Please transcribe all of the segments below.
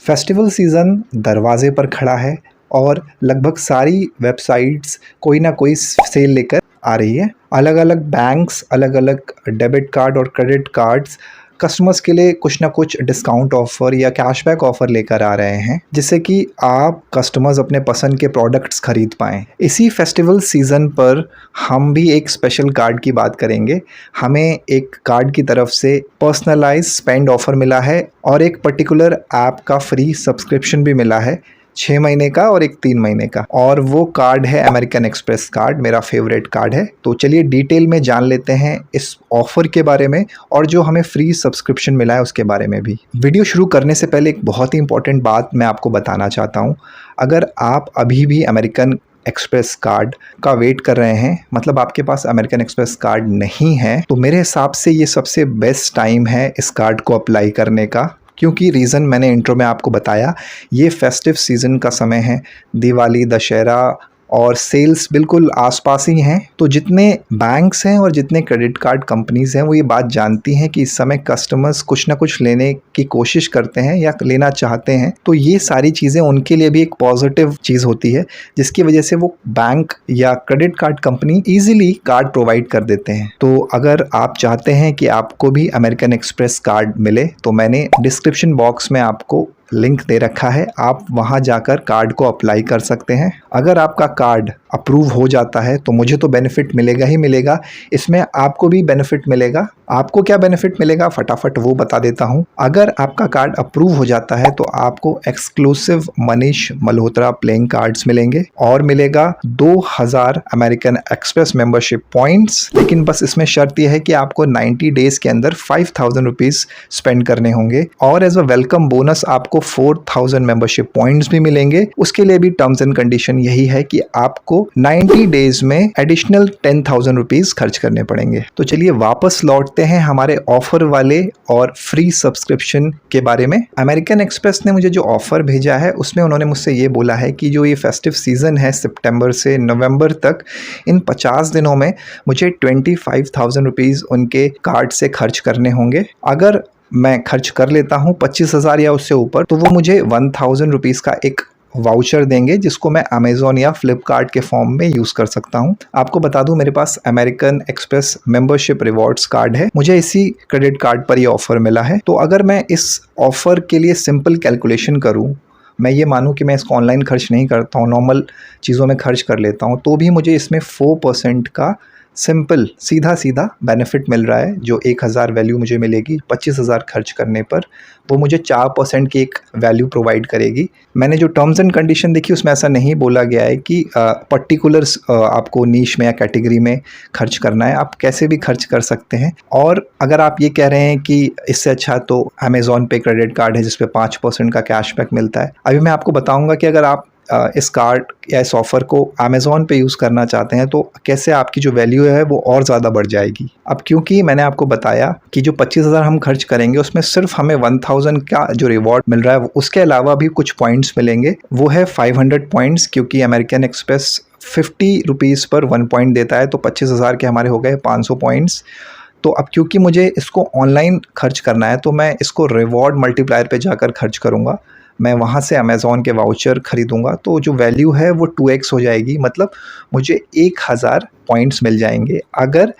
Festival season दरवाजे पर खड़ा है और लगभग सारी वेबसाइट्स कोई ना कोई सेल लेकर आ रही है। अलग अलग बैंक्स अलग अलग डेबिट कार्ड और क्रेडिट कार्ड्स कस्टमर्स के लिए कुछ ना कुछ डिस्काउंट ऑफ़र या कैशबैक ऑफ़र लेकर आ रहे हैं, जिससे कि आप कस्टमर्स अपने पसंद के प्रोडक्ट्स खरीद पाएँ। इसी फेस्टिवल सीज़न पर हम भी एक स्पेशल कार्ड की बात करेंगे। हमें एक कार्ड की तरफ से पर्सनलाइज्ड स्पेंड ऑफ़र मिला है और एक पर्टिकुलर ऐप का फ्री सब्सक्रिप्शन भी मिला है, 6 महीने का और एक 3 महीने का, और वो कार्ड है अमेरिकन एक्सप्रेस कार्ड। मेरा फेवरेट कार्ड है। तो चलिए डिटेल में जान लेते हैं इस ऑफ़र के बारे में और जो हमें फ्री सब्सक्रिप्शन मिला है उसके बारे में भी। वीडियो शुरू करने से पहले एक बहुत ही इंपॉर्टेंट बात मैं आपको बताना चाहता हूँ। अगर आप अभी भी अमेरिकन एक्सप्रेस कार्ड का वेट कर रहे हैं, मतलब आपके पास अमेरिकन एक्सप्रेस कार्ड नहीं है, तो मेरे हिसाब से ये सबसे बेस्ट टाइम है इस कार्ड को अप्लाई करने का। क्योंकि रीज़न मैंने इंट्रो में आपको बताया, ये फेस्टिव सीज़न का समय है। दिवाली, दशहरा और सेल्स बिल्कुल आसपास ही हैं। तो जितने बैंक्स हैं और जितने क्रेडिट कार्ड कंपनीज़ हैं वो ये बात जानती हैं कि इस समय कस्टमर्स कुछ ना कुछ लेने की कोशिश करते हैं या लेना चाहते हैं। तो ये सारी चीज़ें उनके लिए भी एक पॉजिटिव चीज़ होती है, जिसकी वजह से वो बैंक या credit card company easily card provide कर देते हैं। तो अगर आप चाहते हैं कि आपको भी अमेरिकन एक्सप्रेस कार्ड मिले, तो मैंने डिस्क्रिप्शन बॉक्स में आपको लिंक दे रखा है, आप वहां जाकर कार्ड को अप्लाई कर सकते हैं। अगर आपका कार्ड अप्रूव हो जाता है तो मुझे तो बेनिफिट मिलेगा ही मिलेगा, इसमें आपको भी बेनिफिट मिलेगा। आपको क्या बेनिफिट मिलेगा फटाफट वो बता देता हूं। अगर आपका कार्ड अप्रूव हो जाता है तो आपको exclusive Manish Malhotra playing cards मिलेंगे और मिलेगा 2000 अमेरिकन एक्सप्रेस मेंबरशिप पॉइंट्स। लेकिन बस इसमें शर्त यह है कि आपको 90 डेज के अंदर 5000 रुपीज स्पेंड करने होंगे और एज अ वेलकम बोनस आपको 4000 मेंबरशिप पॉइंट्स भी मिलेंगे। उसके लिए भी टर्म्स एंड कंडीशन यही है कि आपको 90 डेज में एडिशनल 10,000 रुपीज खर्च करने पड़ेंगे। तो चलिए वापस लौटते हैं हमारे ऑफर वाले और फ्री सब्सक्रिप्शन के बारे में। अमेरिकन एक्सप्रेस ने मुझे जो ऑफर भेजा है उसमें उन्होंने मुझसे ये बोला है कि जो ये फेस्टिव सीजन है सितंबर से नवंबर तक, इन 50 दिनों में मुझे 25,000 रुपीज उनके कार्ड से खर्च करने होंगे। अगर मैं खर्च कर लेता हूँ 25,000 या उससे ऊपर, तो वो मुझे 1,000 रुपीज़ का एक वाउचर देंगे, जिसको मैं अमेज़ॉन या फ्लिपकार्ट के फॉर्म में यूज़ कर सकता हूँ। आपको बता दूँ, मेरे पास American Express membership rewards card है, मुझे इसी क्रेडिट कार्ड पर ये ऑफ़र मिला है। तो अगर मैं इस ऑफ़र के लिए सिंपल कैलकुलेशन करूँ, मैं ये मानूँ कि मैं इसको ऑनलाइन खर्च नहीं करता हूँ, नॉर्मल चीज़ों में खर्च कर लेता हूँ, तो भी मुझे इसमें 4% का सिंपल सीधा सीधा बेनिफिट मिल रहा है। जो 1000 वैल्यू मुझे मिलेगी 25,000 खर्च करने पर, वो मुझे 4% की एक वैल्यू प्रोवाइड करेगी। मैंने जो टर्म्स एंड कंडीशन देखी उसमें ऐसा नहीं बोला गया है कि पर्टिकुलर्स आपको नीश में या कैटेगरी में खर्च करना है, आप कैसे भी खर्च कर सकते हैं। और अगर आप ये कह रहे हैं कि इससे अच्छा तो अमेज़ॉन पे क्रेडिट कार्ड है जिसपे 5% का कैशबैक मिलता है, अभी मैं आपको बताऊँगा कि अगर आप इस कार्ड या इस ऑफ़र को अमेज़ॉन पे यूज़ करना चाहते हैं तो कैसे आपकी जो वैल्यू है वो और ज़्यादा बढ़ जाएगी। अब क्योंकि मैंने आपको बताया कि जो 25,000 हम खर्च करेंगे उसमें सिर्फ हमें 1,000 का जो रिवॉर्ड मिल रहा है, उसके अलावा भी कुछ पॉइंट्स मिलेंगे। वो है 500 पॉइंट्स, क्योंकि अमेरिकन एक्सप्रेस 50 रुपीज़ पर 1 पॉइंट देता है, तो 25,000 के हमारे हो गए 500 पॉइंट्स। तो अब क्योंकि मुझे इसको ऑनलाइन खर्च करना है तो मैं इसको रिवॉर्ड मल्टीप्लायर पे जाकर खर्च करूँगा। मैं वहाँ से अमेज़ॉन के वाउचर ख़रीदूँगा तो जो वैल्यू है वो 2x हो जाएगी, मतलब मुझे 1000 पॉइंट्स मिल जाएंगे अगर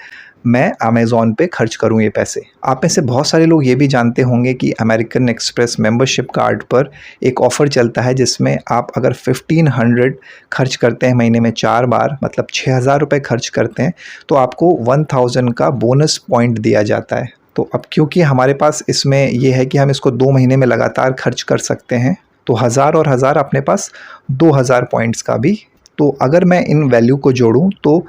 मैं अमेज़ॉन पे खर्च करूँ ये पैसे। आप में से बहुत सारे लोग ये भी जानते होंगे कि अमेरिकन एक्सप्रेस मेंबरशिप कार्ड पर एक ऑफ़र चलता है जिसमें आप अगर 1500 खर्च करते हैं महीने में 4 बार, मतलब 6,000 रुपये खर्च करते हैं, तो आपको 1000 का बोनस पॉइंट दिया जाता है। तो अब क्योंकि हमारे पास इसमें ये है कि हम इसको 2 महीने में लगातार खर्च कर सकते हैं, तो 1000 और 1000 अपने पास 2000 पॉइंट्स का भी। तो अगर मैं इन वैल्यू को जोड़ूं तो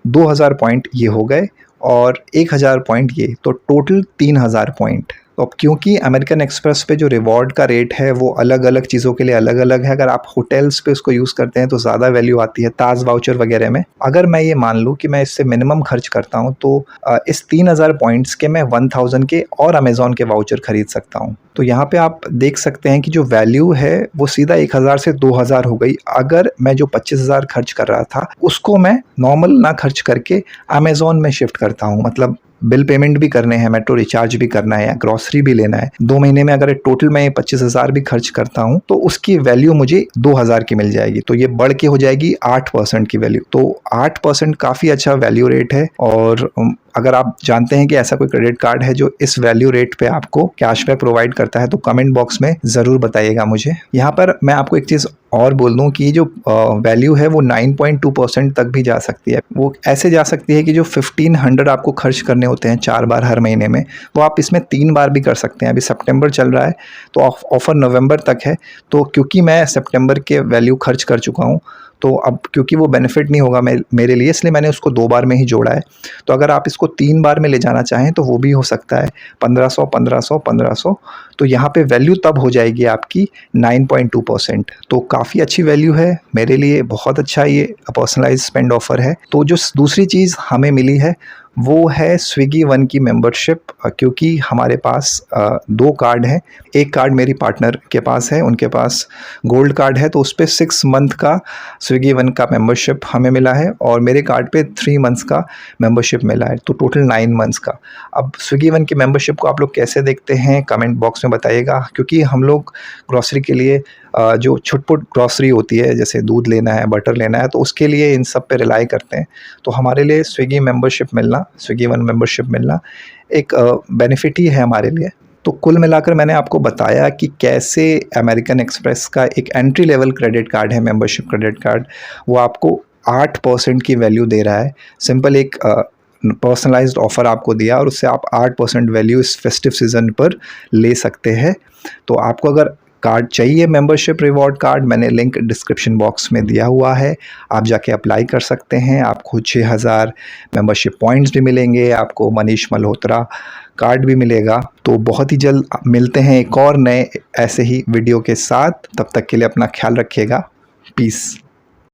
2000 पॉइंट ये हो गए और 1000 पॉइंट ये, तो टोटल 3000 पॉइंट। तो अब क्योंकि अमेरिकन एक्सप्रेस पे जो रिवॉर्ड का रेट है वो अलग अलग चीज़ों के लिए अलग अलग है। अगर आप होटल्स पे उसको यूज़ करते हैं तो ज़्यादा वैल्यू आती है, ताज वाउचर वगैरह में। अगर मैं ये मान लूँ कि मैं इससे मिनिमम खर्च करता हूँ तो इस 3000 पॉइंट्स के मैं 1000 के और अमेज़ॉन के वाउचर ख़रीद सकता हूँ। तो यहाँ पे आप देख सकते हैं कि जो वैल्यू है वो सीधा 1000 से 2000 हो गई। अगर मैं जो 25,000 खर्च कर रहा था उसको मैं नॉर्मल ना खर्च करके अमेज़ॉन में शिफ्ट करता हूँ, मतलब बिल पेमेंट भी करने हैं, मेट्रो रिचार्ज भी करना है या ग्रॉसरी भी लेना है, 2 महीने में अगर टोटल मैं 25,000 भी खर्च करता हूँ तो उसकी वैल्यू मुझे 2,000 की मिल जाएगी। तो ये बढ़ के हो जाएगी 8% की वैल्यू। तो 8% काफ़ी अच्छा वैल्यू रेट है। और अगर आप जानते हैं कि ऐसा कोई क्रेडिट कार्ड है जो इस वैल्यू रेट पे आपको कैशबैक प्रोवाइड करता है तो कमेंट बॉक्स में ज़रूर बताइएगा मुझे। यहाँ पर मैं आपको एक चीज़ और बोल दूँ कि जो वैल्यू है वो 9.2% तक भी जा सकती है। वो ऐसे जा सकती है कि जो 1500 आपको खर्च करने होते हैं 4 बार हर महीने में, वो आप इसमें 3 बार भी कर सकते हैं। अभी सितंबर चल रहा है तो ऑफ़र नवंबर तक है। तो क्योंकि मैं सितंबर के वैल्यू खर्च कर चुका हूँ, तो अब क्योंकि वो बेनिफिट नहीं होगा मेरे लिए, इसलिए मैंने उसको 2 बार में ही जोड़ा है। तो अगर आप इसको 3 बार में ले जाना चाहें तो वो भी हो सकता है, 1500, 1500, 1500। तो यहाँ पे वैल्यू तब हो जाएगी आपकी 9.2%। तो काफ़ी अच्छी वैल्यू है मेरे लिए, बहुत अच्छा ये पर्सनलाइज्ड स्पेंड ऑफ़र है। तो जो दूसरी चीज़ हमें मिली है वो है स्विगी वन की मेंबरशिप। क्योंकि हमारे पास 2 कार्ड हैं। एक कार्ड मेरी पार्टनर के पास है, उनके पास गोल्ड कार्ड है, तो उस पे 6 मंथ का स्विगी वन का मेंबरशिप हमें मिला है और मेरे कार्ड पे 3 मंथ्स का मेंबरशिप मिला है, तो टोटल 9 मंथ्स का। अब स्विगी वन की मेंबरशिप को आप लोग कैसे देखते हैं कमेंट बॉक्स में बताइएगा। क्योंकि हम लोग ग्रॉसरी के लिए जो छुटपुट ग्रॉसरी होती है, जैसे दूध लेना है, बटर लेना है, तो उसके लिए इन सब पे रिलाई करते हैं। तो हमारे लिए स्विगी मेंबरशिप मिलना, स्विगी वन मेंबरशिप मिलना एक बेनिफिट ही है हमारे लिए। तो कुल मिलाकर मैंने आपको बताया कि कैसे अमेरिकन एक्सप्रेस का एक एंट्री लेवल क्रेडिट कार्ड है, मेंबरशिप क्रेडिट कार्ड, वो आपको 8% की वैल्यू दे रहा है। सिंपल एक पर्सनलाइज्ड ऑफ़र आपको दिया और उससे आप 8% वैल्यू इस फेस्टिव सीज़न पर ले सकते हैं। तो आपको अगर कार्ड चाहिए, मेंबरशिप रिवॉर्ड कार्ड, मैंने लिंक डिस्क्रिप्शन बॉक्स में दिया हुआ है, आप जाके अप्लाई कर सकते हैं। आपको 6000 मेंबरशिप पॉइंट्स भी मिलेंगे, आपको मनीष मल्होत्रा कार्ड भी मिलेगा। तो बहुत ही जल्द मिलते हैं एक और नए ऐसे ही वीडियो के साथ। तब तक के लिए अपना ख्याल रखिएगा। पीस।